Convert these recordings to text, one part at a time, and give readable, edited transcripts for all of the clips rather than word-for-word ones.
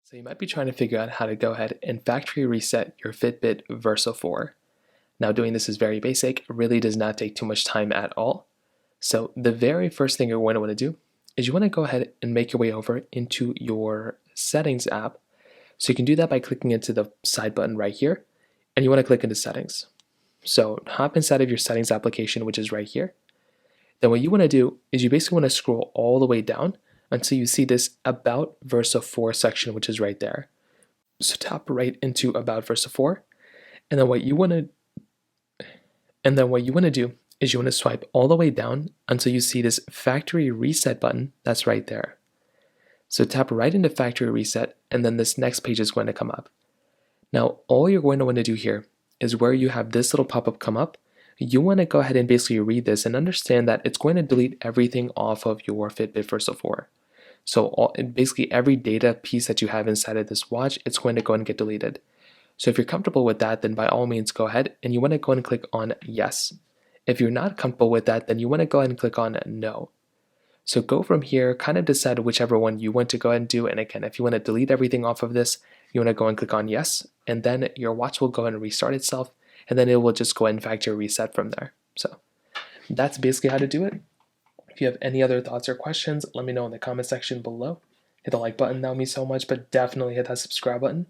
So you might be trying to figure out how to go ahead and factory reset your Fitbit Versa 4. Now doing this is very basic, really does not take too much time at all. So the very first thing you're going to want to do is you want to go ahead and make your way over into your settings app. So you can do that by clicking into the side button right here, and you want to click into settings. So hop inside of your settings application, which is right here. Then what you want to do is you basically want to scroll all the way down until you see this About Versa 4 section, which is right there. So tap right into About Versa 4, and then what you want to do is you want to swipe all the way down until you see this Factory Reset button that's right there. So tap right into Factory Reset, and then this next page is going to come up. Now all you're going to want to do here is where you have this little pop-up come up, you want to go ahead and basically read this and understand that it's going to delete everything off of your Fitbit Versa 4. So basically every data piece that you have inside of this watch, it's going to go and get deleted. So if you're comfortable with that, then by all means go ahead and you want to go and click on yes. If you're not comfortable with that, then you want to go ahead and click on no. So go from here, kind of decide whichever one you want to go ahead and do. And again, if you want to delete everything off of this, you want to go and click on yes, and then your watch will go ahead and restart itself, and then it will just go ahead and factory reset from there. So that's basically how to do it. If you have any other thoughts or questions, let me know in the comment section below. Hit the like button, that would mean so much, but definitely hit that subscribe button.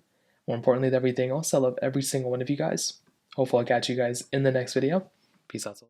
More importantly than everything else, I love every single one of you guys. Hopefully I'll catch you guys in the next video. Peace out.